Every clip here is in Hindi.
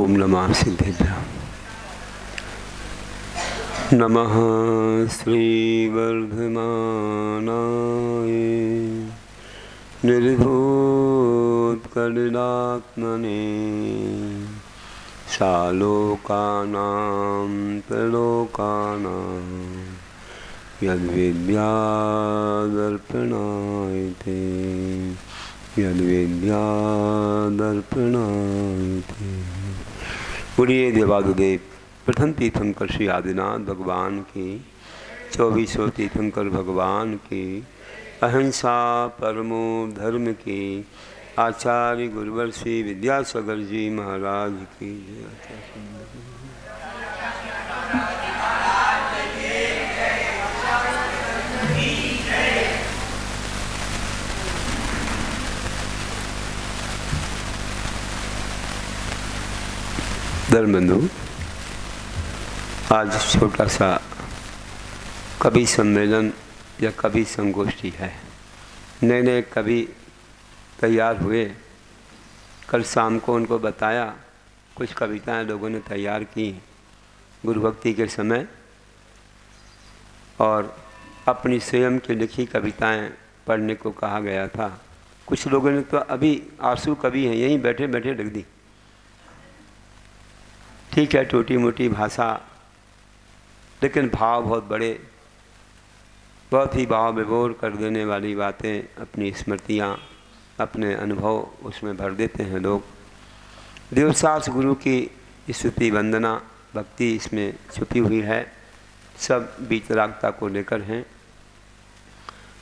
ओम नमः सिद्धेभ्यः। नमः श्रीवर्धमानाय निर्भूतकरुणात्मने सालोकानां प्रलोकानां यद्विद्यादर्पणायते यद्विद्यादर्पणायते। बोलिए देवादिदेव प्रथम तीर्थंकर श्री आदिनाथ भगवान की, 24वें तीर्थंकर भगवान की, अहिंसा परमो धर्म की, आचार्य गुरुवर श्री विद्यासागर जी महाराज की जय। धर्मबंधु, आज छोटा सा कवि सम्मेलन या कवि संगोष्ठी है। नए नए कवि तैयार हुए, कल शाम को उनको बताया, कुछ कविताएं लोगों ने तैयार की गुरु भक्ति के समय, और अपनी स्वयं की लिखी कविताएं पढ़ने को कहा गया था। कुछ लोगों ने तो अभी आंसू कवि हैं यहीं बैठे बैठे लिख दी। ठीक है, टूटी मोटी भाषा, लेकिन भाव बहुत बड़े, बहुत ही भाव विभोर कर देने वाली बातें, अपनी स्मृतियाँ, अपने अनुभव उसमें भर देते हैं लोग। देवसास गुरु की स्तुति वंदना भक्ति इसमें छुपी हुई है, सब बीतरागता को लेकर हैं।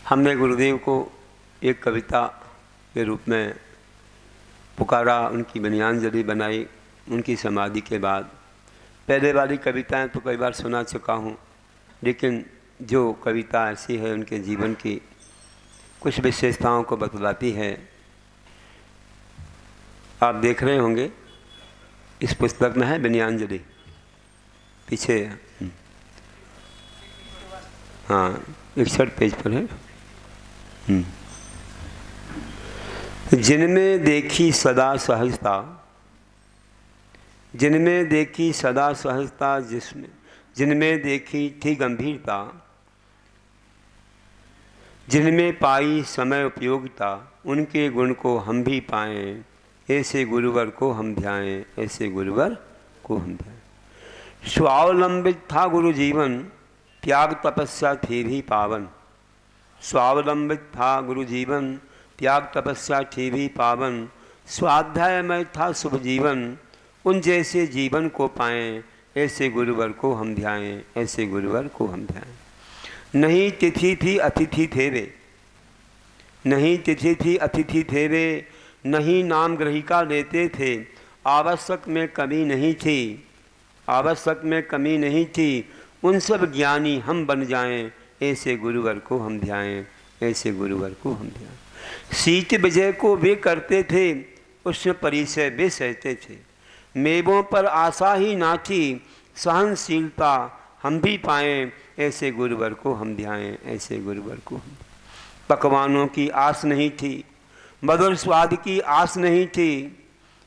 हमने गुरुदेव को एक कविता के रूप में पुकारा, उनकी बनियानजली बनाई उनकी समाधि के बाद। पहले वाली कविताएं तो कई बार सुना चुका हूँ, लेकिन जो कविता ऐसी है उनके जीवन की कुछ विशेषताओं को बतलाती है। आप देख रहे होंगे इस पुस्तक में है बनियानजली, पीछे हाँ 61 पेज पर है। जिनमें देखी सदा सहजता, जिनमें देखी सदा सहजता, जिनमें देखी थी गंभीरता, जिनमें पाई समय उपयोगिता, उनके गुण को हम भी पाएं, ऐसे गुरुवर को हम ध्याएं, ऐसे गुरुवर को हम ध्याएं। स्वावलंबित था गुरु जीवन, त्याग तपस्या थी भी पावन। स्वावलंबित था गुरु जीवन, त्याग तपस्या थी भी पावन। स्वाध्याय में था शुभ जीवन, उन जैसे जीवन को पाएं, ऐसे गुरुवर को हम ध्याएं, ऐसे गुरुवर को हम ध्याएं। नहीं तिथि थी अतिथि थे वे, नहीं तिथि थी अतिथि थे वे, नहीं नाम ग्रहिका लेते थे। आवश्यक में कमी नहीं थी, आवश्यक में कमी नहीं थी, उन सब ज्ञानी हम बन जाएं, ऐसे गुरुवर को हम ध्याएं, ऐसे गुरुवर को हम ध्याएं। सीत विजय को वे करते थे, उसमें परिचय वे सहते थे। मेवों पर आशा ही ना थी, सहनशीलता हम भी पाएं, ऐसे गुरुवर को हम ध्याएं, ऐसे गुरुवर को हम। पकवानों की आस नहीं थी, मधुर स्वाद की आस नहीं थी,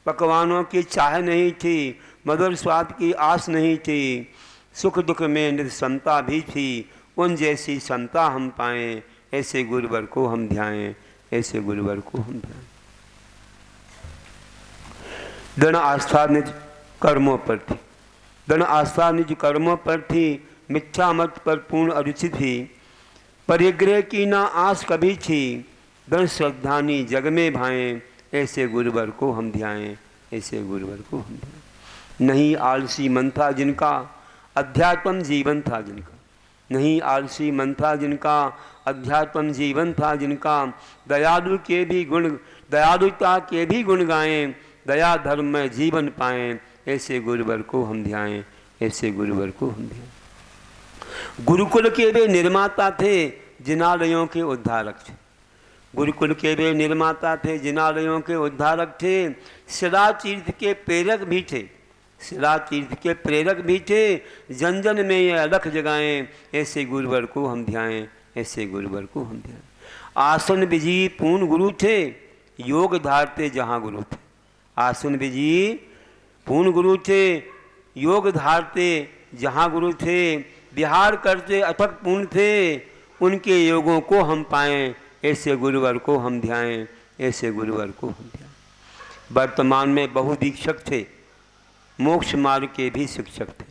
पकवानों की चाह नहीं थी, मधुर स्वाद की आस नहीं थी। सुख दुख में निसमता भी थी, उन जैसी समता हम पाएं, ऐसे गुरुवर को हम ध्याएं, ऐसे गुरुवर को हम ध्याएं। दृढ़ आस्था निज कर्मों पर थी, दृढ़ आस्था निज कर्मों पर थी, मिथ्या मत पर पूर्ण अरुचि थी। परिग्रह की ना आस कभी थी, दृढ़ श्रद्धानी जग में भाएं, ऐसे गुरुवर को हम ध्याएं, ऐसे गुरुवर को हम ध्याएं। नहीं आलसी मन था जिनका, अध्यात्म जीवन था जिनका। नहीं आलसी मन था जिनका, अध्यात्म जीवन था जिनका। दयालु के भी गुण, दयालुता के भी गुण गाएं, दया धर्म में जीवन पाएं, ऐसे गुरुवर को हम ध्याएं, ऐसे गुरुवर को हम ध्याएं। गुरुकुल के वे निर्माता थे, जिनालयों के उद्धारक थे। गुरुकुल के वे निर्माता थे, जिनालयों के उद्धारक थे। शिला तीर्थ के प्रेरक भी थे, शिला तीर्थ के प्रेरक भी थे। जन जन में ये अलख जगाएं, ऐसे गुरुवर को हम ध्याएं, ऐसे गुरुवर को हम ध्याएं। आसन विजयी पूर्ण गुरु थे, योग धारते जहाँ गुरु थे। आसन विजयी पूर्ण गुरु थे, योग धारते जहाँ गुरु थे, विहार करते अथक पूर्ण थे, उनके योगों को हम पाएं, ऐसे गुरुवर को हम ध्याएं, ऐसे गुरुवर को हम ध्याएं। वर्तमान में बहुदीक्षक थे, मोक्ष मार्ग के भी शिक्षक थे।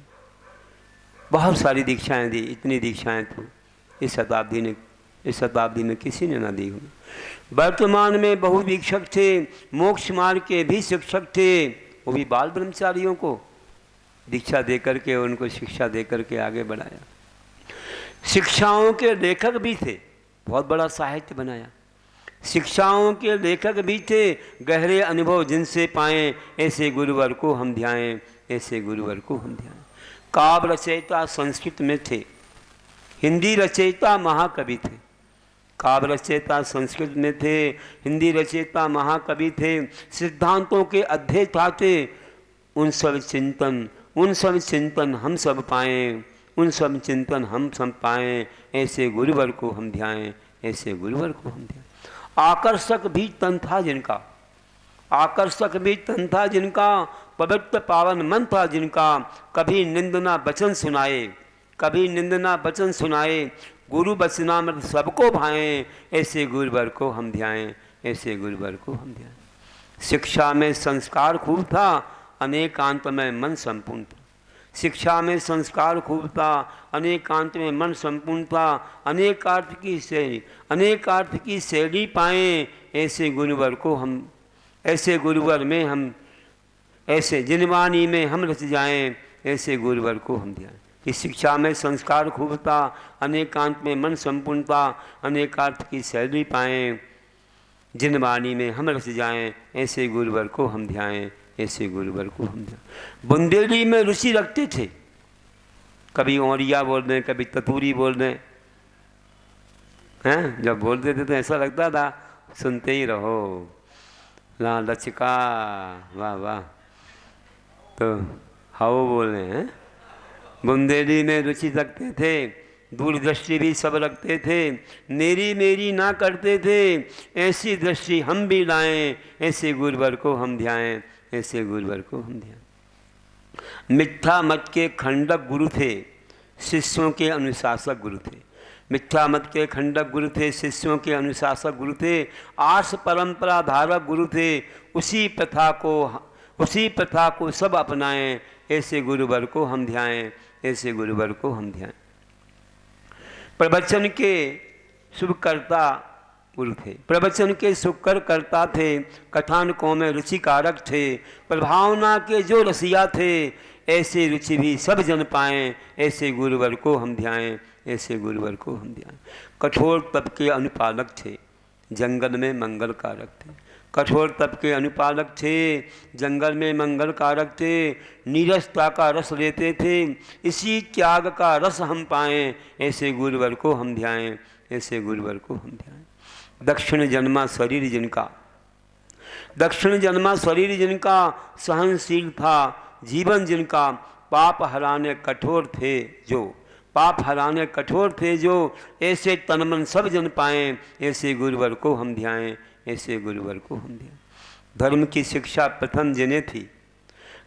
बहुत सारी दीक्षाएं दी, इतनी दीक्षाएं तो इस शताब्दी में किसी ने ना दी हुई। वर्तमान में बहुदीक्षक थे, मोक्ष मार्ग के भी शिक्षक थे, वो भी बाल ब्रह्मचारियों को दीक्षा दे करके, उनको शिक्षा दे करके आगे बढ़ाया। शिक्षाओं के लेखक भी थे, बहुत बड़ा साहित्य बनाया। शिक्षाओं के लेखक भी थे, गहरे अनुभव जिनसे पाएं, ऐसे गुरुवर को हम ध्याएं, ऐसे गुरुवर को हम ध्याएं। काव्य रचयिता संस्कृत में थे, हिंदी रचयिता महाकवि थे। काव्य रचयिता संस्कृत में थे, हिंदी रचयिता महाकवि थे, सिद्धांतों के अध्येता थे। उन सब चिंतन हम सब पाएं, उन सब चिंतन हम सब पाएं, ऐसे गुरुवर को हम ध्याएं, ऐसे गुरुवर को हम ध्याएं। आकर्षक भी तन था जिनका, आकर्षक भी तन था जिनका, पवित्र पावन मन था जिनका, कभी निंदना वचन सुनाए, कभी निंदना वचन सुनाए, गुरु बचनामृत सबको भाएं, ऐसे गुरुवर को हम ध्याएं, ऐसे गुरुवर को हम ध्याएं। शिक्षा में संस्कार खूब था, अनेकांत में मन संपूर्ण था। शिक्षा में संस्कार खूब था, अनेकांत में मन संपूर्ण था। अनेकार्थ की शैली पाएं, ऐसे गुरुवर को हम, ऐसे गुरुवर में हम, ऐसे जिनवानी में हम रच जाएं, ऐसे गुरुवर को हम ध्याएं। इस शिक्षा में संस्कार खूब था, अनेकांत में मन संपूर्ण था। अनेकार्थ की शैली पाएं, जिनवानी में हम रच जाएं, ऐसे गुरुवर को हम ध्याएं, ऐसे गुरुवर को हम ध्याएं। बुंदेली में रुचि रखते थे, कभी औरिया बोल दें, कभी ततूरी बोल दें, हैं? जब बोलते थे तो ऐसा लगता था सुनते ही रहो, ला लचका, वाह वाह। तो हाओ बोल रहे हैं। बुंदेली में रुचि रखते थे, दूरदृष्टि भी सब रखते थे, मेरी मेरी ना करते थे, ऐसी दृष्टि हम भी लाएं, ऐसे गुरुवर को हम ध्याएं, ऐसे गुरुवर को हम ध्याएं। मिथ्या मत के खंडक गुरु थे, शिष्यों के अनुशासक गुरु थे। मिथ्या मत के खंडक गुरु थे, शिष्यों के अनुशासक गुरु थे। आर्ष परंपरा धारक गुरु थे, उसी प्रथा को सब अपनाएं, ऐसे गुरुवर को हम ध्याएं, ऐसे गुरुवर को हम ध्याएं। प्रवचन के शुभकर्ता गुरु थे, प्रवचन के शुभकर करता थे, कथानकों में रुचिकारक थे, प्रभावना के जो रसिया थे, ऐसे रुचि भी सब जन पाएं, ऐसे गुरुवर को हम ध्याएं, ऐसे गुरुवर को हम ध्याएं। कठोर तप के अनुपालक थे, जंगल में मंगल कारक थे। कठोर तप के अनुपालक थे, जंगल में मंगल कारक थे। नीरसता का रस लेते थे, इसी त्याग का रस हम पाएं, ऐसे गुरुवर को हम ध्याएं, ऐसे गुरुवर को हम ध्याएं। दक्षिण जन्मा शरीर जिनका, दक्षिण जन्मा शरीर जिनका, सहनशील था जीवन जिनका, पाप हराने कठोर थे जो, पाप हराने कठोर थे जो, ऐसे तन मन सब जन पाएं, ऐसे गुरुवर को हम ध्याएं, ऐसे गुरुवर को हम ध्याएं। धर्म की शिक्षा प्रथम जिन्हें थी,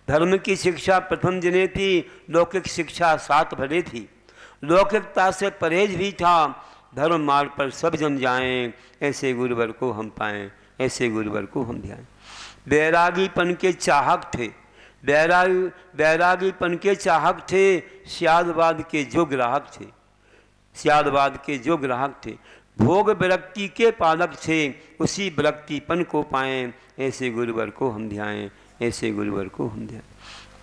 धर्म की शिक्षा प्रथम जिन्हें थी, लौकिक शिक्षा साथ भले थी। लौकिकता से परहेज भी था, धर्म मार्ग पर सब जन जाएं, ऐसे गुरुवर को हम पाएं, ऐसे गुरुवर को हम ध्याएं। बैरागीपन के चाहक थे, बैरागीपन के चाहक थे, स्यादवाद के जो ग्राहक थे, स्यादवाद के जो ग्राहक थे। भोग विरक्ति के पालक थे, उसी विरक्तिपन को पाएं, ऐसे गुरुवर को हम ध्याएं, ऐसे गुरुवर को हम ध्याएं।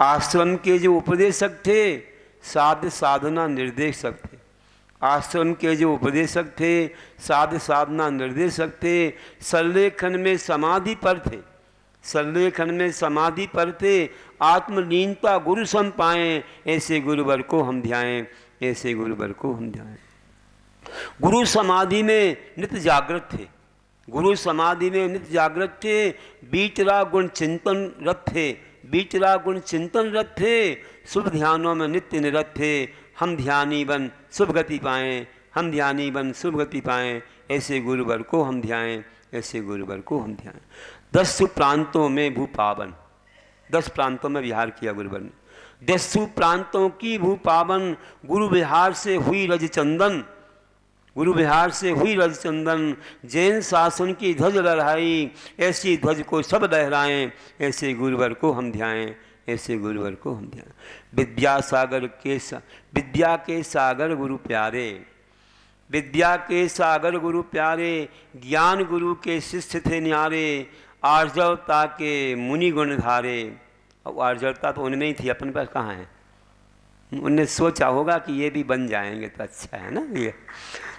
आश्रम के जो उपदेशक थे, साध्य साधना निर्देशक थे। आश्रम के जो उपदेशक थे, साध्य साधना निर्देशक थे। संलेखन में समाधि पर थे, संलेखन में समाधि पर थे। आत्मलीनता गुरु सम पाएं, ऐसे गुरुवर को हम ध्याएं, ऐसे गुरुवर को हम ध्याएं। गुरु समाधि में नित्य जागृत थे, गुरु समाधि में नित्य जागृत थे। बीतरा गुण चिंतन रत थे, बीतरा गुण चिंतन रत थे। शुभ ध्यानों में नित्य निरत थे। हम ध्यानी बन शुभ गति पाएं, हम ध्यानी बन शुभ गति पाएं, ऐसे गुरुवर को हम ध्याएं, ऐसे गुरुवर को हम ध्याएं। 10 प्रांतों में भूपावन, 10 प्रांतों में विहार किया गुरुवर ने। 10 प्रांतों की भू पावन, गुरु विहार से हुई रज चंदन, गुरु विहार से हुई रज चंदन। जैन शासन की ध्वज लहराई, ऐसी ध्वज को सब लहराएं, ऐसे गुरुवर को हम ध्याएं, ऐसे गुरुवर को हम ध्याएं। विद्या के सागर गुरु प्यारे, विद्या के सागर गुरु प्यारे, ज्ञान गुरु के शिष्य थे न्यारे, आर्जवता के मुनि गुण धारे। अब आर्जवता तो उनमें ही थी, अपने पास कहाँ है? उनने सोचा होगा कि ये भी बन जाएंगे तो अच्छा है ना ये।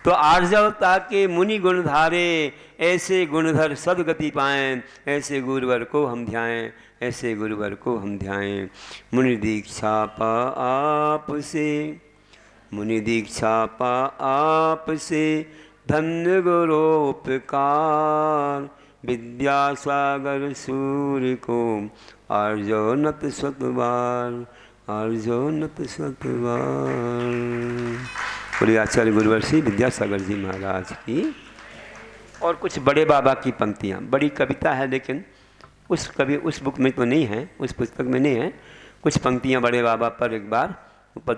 तो आर्जवता के मुनि गुण धारे, ऐसे गुणधर सदगति पाएं, ऐसे गुरुवर को हम ध्याएं, ऐसे गुरुवर को हम ध्याएं। मुनि दीक्षा पा आपसे, मुनि दीक्षा पा आपसे, धन्य गुरोपकार। विद्यासागर सूर्य को आर्जो नत सतबार, आर्जो नत सतबार। बोले आचार्य गुरुवर श्री विद्यासागर जी महाराज की। और कुछ बड़े बाबा की पंक्तियाँ, बड़ी कविता है लेकिन उस बुक में तो नहीं है, उस पुस्तक में नहीं है। कुछ पंक्तियाँ बड़े बाबा पर एक बार